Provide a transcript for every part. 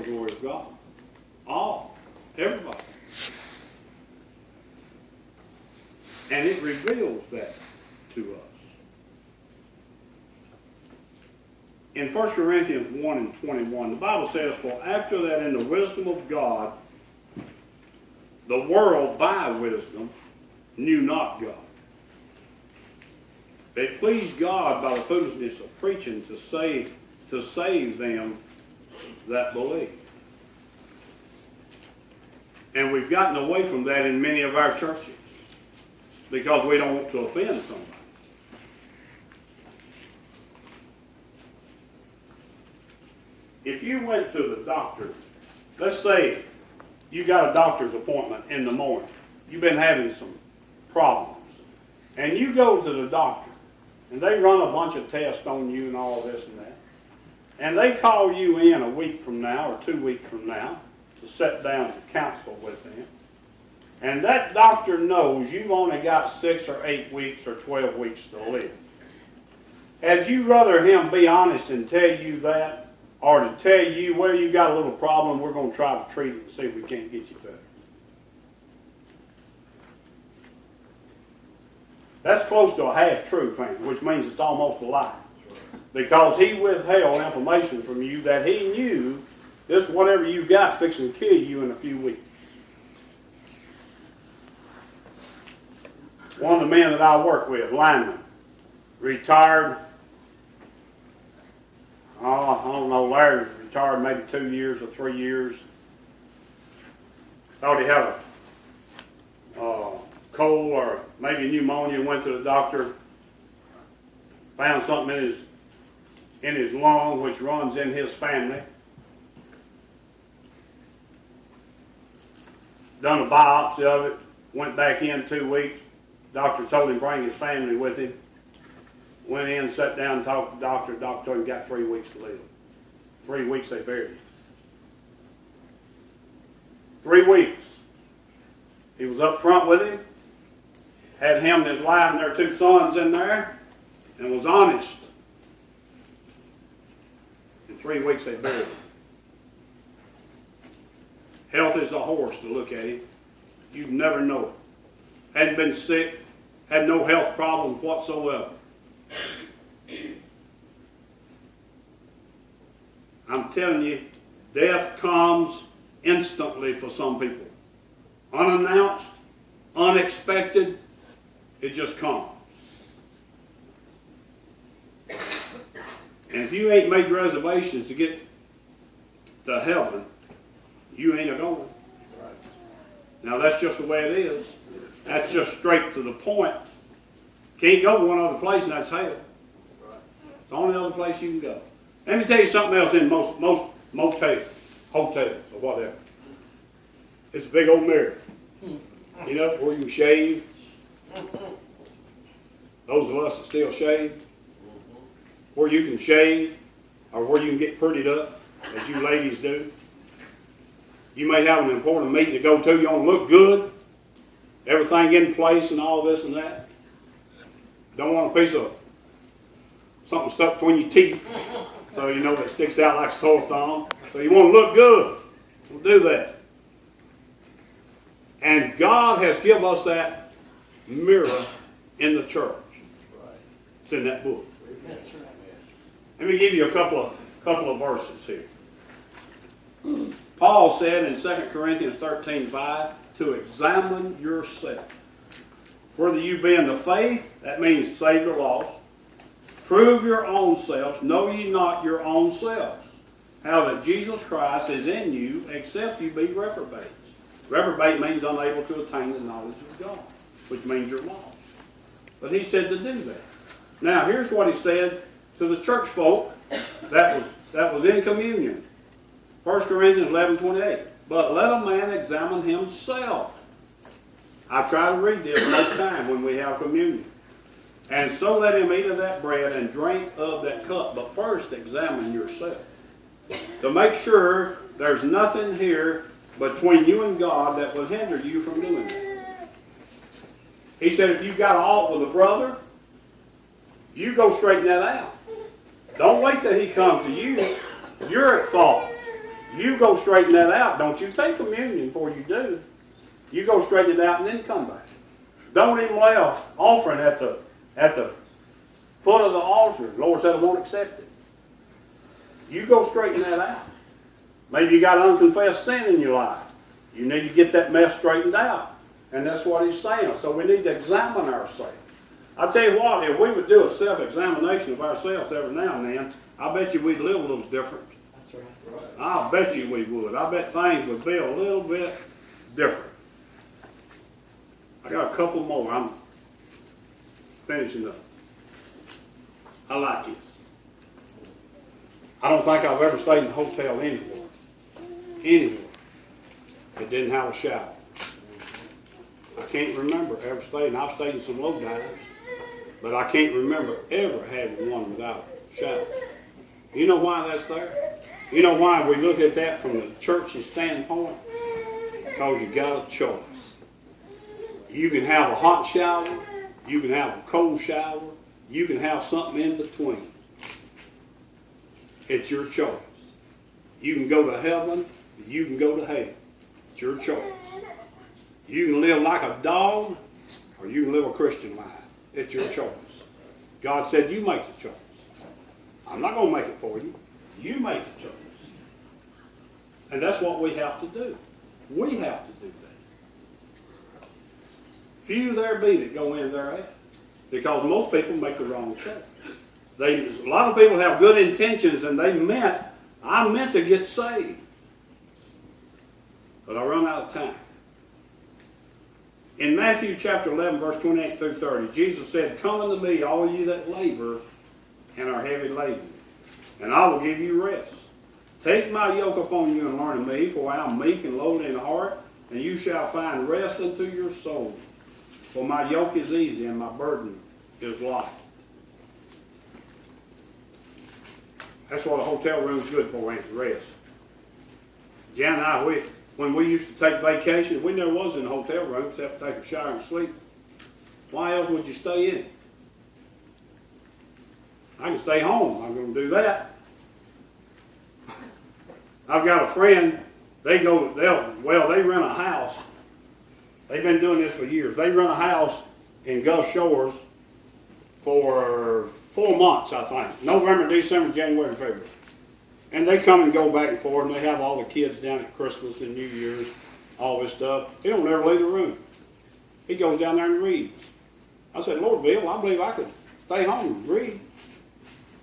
the glory of God. All. Everybody. And it reveals that to us. In 1 Corinthians 1 and 21, the Bible says, "For after that in the wisdom of God, the world by wisdom knew not God. It pleased God by the foolishness of preaching to save them that believe." And we've gotten away from that in many of our churches because we don't want to offend somebody. If you went to the doctor, let's say you got a doctor's appointment in the morning, you've been having some problems, and you go to the doctor, and they run a bunch of tests on you and all this and that, and they call you in a week from now or 2 weeks from now to sit down and counsel with them, and that doctor knows you've only got 6 or 8 weeks or 12 weeks to live. Had you rather him be honest and tell you that, or to tell you, well, you got a little problem, we're going to try to treat it and see if we can't get you better? That's close to a half-truth, which means it's almost a lie. Because he withheld information from you that he knew this whatever you got fixing to kill you in a few weeks. One of the men that I work with, lineman, retired. I don't know, Larry was retired maybe 2 years or 3 years. Thought he had a cold or maybe pneumonia, went to the doctor, found something in his lung, which runs in his family. Done a biopsy of it, went back in 2 weeks. Doctor told him bring his family with him. Went in, sat down, talked to the doctor. The doctor told him he got 3 weeks to live. 3 weeks they buried him. 3 weeks. He was up front with him, had him and his wife and their 2 sons in there, and was honest. In 3 weeks they buried him. Health is a horse to look at him. You'd never know it. Hadn't been sick, had no health problems whatsoever. I'm telling you, death comes instantly for some people. Unannounced, unexpected, it just comes. And if you ain't made reservations to get to heaven, you ain't a-going. Now that's just the way it is. That's just straight to the point. Can't go one other place and that's hell. It's the only other place you can go. Let me tell you something else in most motels, hotels, or whatever. It's a big old mirror. You know, where you shave. Those of us that still shave. Where you can shave, or where you can get prettied up, as you ladies do. You may have an important meeting to go to. You want to look good. Everything in place and all this and that. Don't want a piece of something stuck between your teeth, so you know that sticks out like a sore thumb. So you want to look good. We'll do that. And God has given us that mirror in the church. It's in that book. Let me give you a couple of verses here. Paul said in 2 Corinthians 13:5, to examine yourself. Whether you be in the faith, that means saved or lost. Prove your own selves. Know ye not your own selves, how that Jesus Christ is in you, except you be reprobates. Reprobate means unable to attain the knowledge of God, which means you're lost. But he said to do that. Now here's what he said to the church folk that was in communion. 1 Corinthians 11:28. But let a man examine himself. I try to read this most time when we have communion. And so let him eat of that bread and drink of that cup. But first examine yourself, to make sure there's nothing here between you and God that will hinder you from doing that. He said if you've got an ought with a brother, you go straighten that out. Don't wait till he comes to you. You're at fault. You go straighten that out. Don't you take communion before you do. You go straighten it out and then come back. Don't even lay an offering at the foot of the altar. The Lord said I won't accept it. You go straighten that out. Maybe you got unconfessed sin in your life. You need to get that mess straightened out. And that's what he's saying. So we need to examine ourselves. I tell you what, if we would do a self-examination of ourselves every now and then, I bet you we'd live a little different. That's right. I'll bet you we would. I bet things would be a little bit different. I got a couple more. I'm finishing up. I like this. I don't think I've ever stayed in a hotel anywhere that didn't have a shower. I can't remember ever staying. I've stayed in some low diners, but I can't remember ever having one without a shower. You know why that's there? You know why we look at that from the church's standpoint? Because you got a choice. You can have a hot shower, you can have a cold shower, you can have something in between. It's your choice. You can go to heaven, you can go to hell. It's your choice. You can live like a dog, or you can live a Christian life. It's your choice. God said you make the choice. I'm not going to make it for you. You make the choice. And that's what we have to do. We have to do that. Few there be that go in thereat. Because most people make the wrong choice. A lot of people have good intentions and I meant to get saved. But I run out of time. In Matthew chapter 11, verse 28 through 30, Jesus said, "Come unto me, all you that labor and are heavy laden, and I will give you rest. Take my yoke upon you and learn of me, for I am meek and lowly in heart, and you shall find rest unto your soul. For my yoke is easy and my burden is light." That's what a hotel room's good for, ain't it? Rest. Jan and I, when we used to take vacations, we never was in a hotel room except to take a shower and sleep. Why else would you stay in it? I can stay home. I'm going to do that. I've got a friend, they rent a house. They've been doing this for years. They rent a house in Gulf Shores for 4 months, I think. November, December, January, and February. And they come and go back and forth, and they have all the kids down at Christmas and New Year's, all this stuff. He don't ever leave the room. He goes down there and reads. I said, "Lord, Bill, I believe I could stay home and read.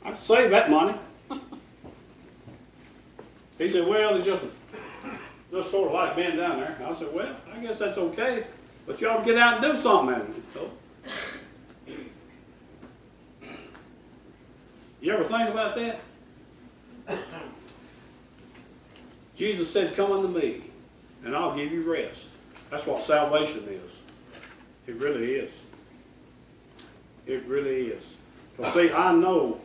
I could save that money." He said, "Well, it's just sort of like being down there." I said, "Well, I guess that's okay, but you ought to get out and do something at it." So, you ever think about that? Jesus said, "Come unto me, and I'll give you rest." That's what salvation is. It really is. It really is. Well, see, I know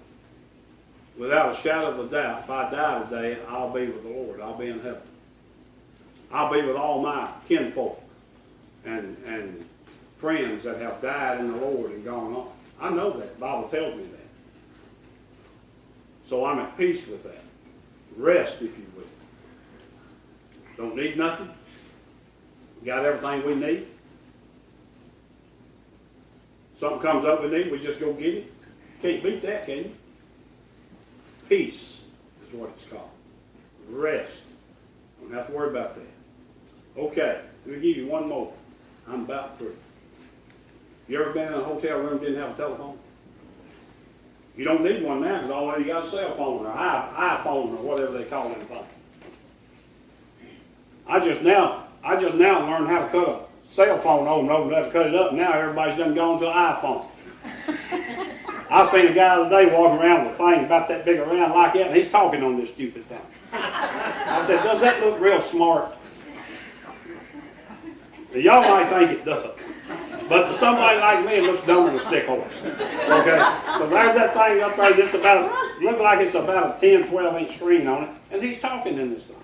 without a shadow of a doubt, if I die today, I'll be with the Lord. I'll be in heaven. I'll be with all my kinfolk and friends that have died in the Lord and gone on. I know that. The Bible tells me that. So I'm at peace with that. Rest, if you will. Don't need nothing. Got everything we need. Something comes up we need, we just go get it. Can't beat that, can you? Peace is what it's called. Rest. Don't have to worry about that. Okay, let me give you one more. I'm about through. You ever been in a hotel room and didn't have a telephone? You don't need one now because all you got is a cell phone or iPhone or whatever they call them things. I just now learned how to cut a cell phone over and cut it up. Now everybody's done gone to an iPhone. I seen a guy the other day walking around with a thing about that big around like that, and he's talking on this stupid thing. I said, "Does that look real smart?" Now, y'all might think it does, but to somebody like me, it looks dumber than a stick horse. Okay, so there's that thing up there that's look like it's about a 10, 12-inch screen on it, and he's talking in this thing.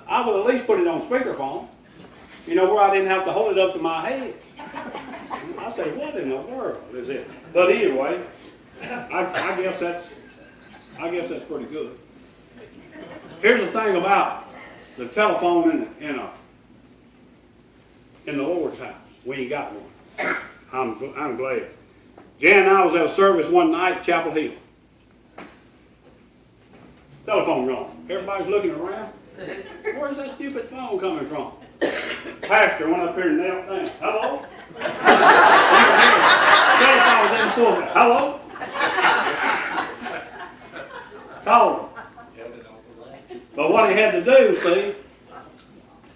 I would at least put it on speakerphone, where I didn't have to hold it up to my head. I said, "What in the world is it?" But anyway, I guess that's pretty good. Here's the thing about the telephone in the Lord's house. We ain't got one. I'm glad. Jan and I was at a service one night at Chapel Hill. Telephone rung. Everybody's looking around. Where's that stupid phone coming from? Pastor went up here and knelt down. Hello? Telephone was in the pulpit. Hello? Called him. But what he had to do, see,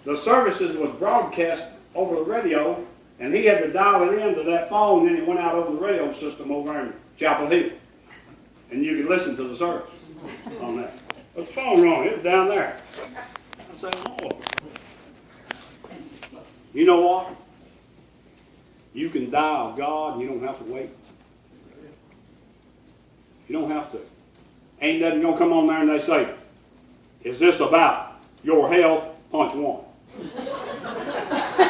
the services was broadcast over the radio, and he had to dial it into that phone, and then he went out over the radio system over in Chapel Hill. And you could listen to the service on that. But the phone rang, it was down there. I said, oh. You know what? You can dial God, and you don't have to wait. You don't have to. Ain't nothing going to come on there and they say, is this about your health? Punch 1.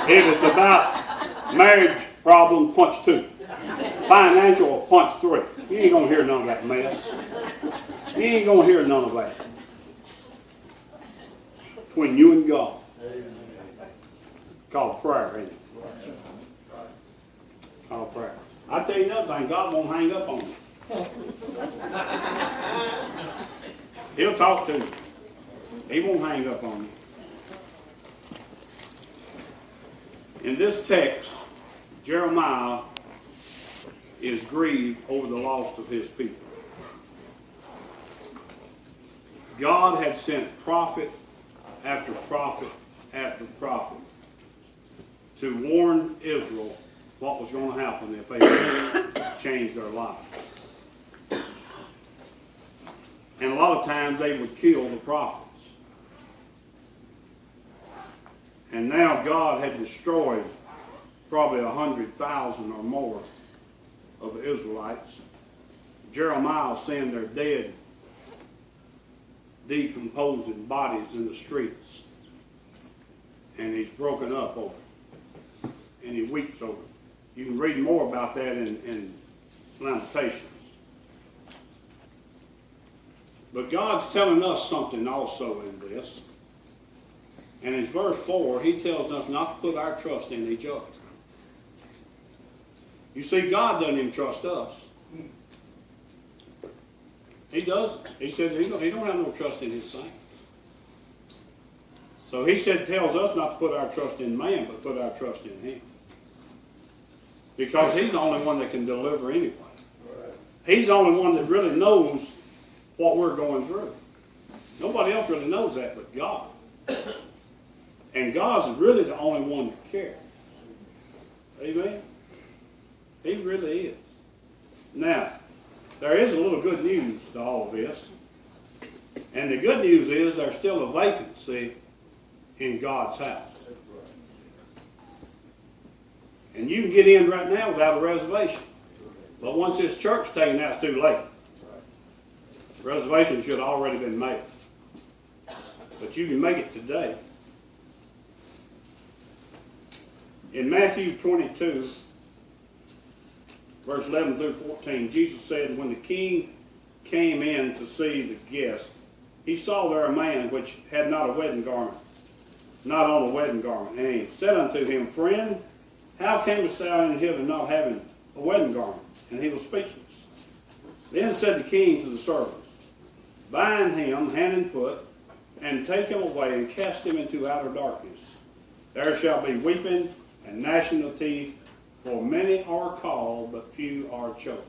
If it's about marriage problem, punch 2. Financial, punch 3. You ain't going to hear none of that mess. You ain't going to hear none of that. Between you and God. Call it prayer, ain't it? Call it prayer. I tell you another thing, God won't hang up on you. He'll talk to you. He won't hang up on you. In this text, Jeremiah is grieved over the loss of his people. God had sent prophet after prophet after prophet to warn Israel what was going to happen if they didn't change their lives. And a lot of times they would kill the prophets. And now God had destroyed probably 100,000 or more of the Israelites. Jeremiah seeing their dead, decomposing bodies in the streets. And he's broken up over it. And he weeps over it. You can read more about that in Lamentations. But God's telling us something also in this. And in verse 4, he tells us not to put our trust in each other. You see, God doesn't even trust us. He doesn't. He said he don't have no trust in his saints. So he tells us not to put our trust in man, but put our trust in him. Because he's the only one that can deliver anyway. He's the only one that really knows what we're going through. Nobody else really knows that but God. And God's really the only one that cares. Amen? He really is. Now, there is a little good news to all of this. And the good news is there's still a vacancy in God's house. And you can get in right now without a reservation. But once this church is taken out, it's too late. The reservation should have already been made. But you can make it today. In Matthew 22, verse 11 through 14, Jesus said, when the king came in to see the guest, he saw there a man which had not a wedding garment, not on a wedding garment. And he said unto him, Friend, how camest thou in hither not having a wedding garment? And he was speechless. Then said the king to the servants, Bind him hand and foot, and take him away, and cast him into outer darkness. There shall be weeping and gnashing of teeth, for many are called, but few are chosen.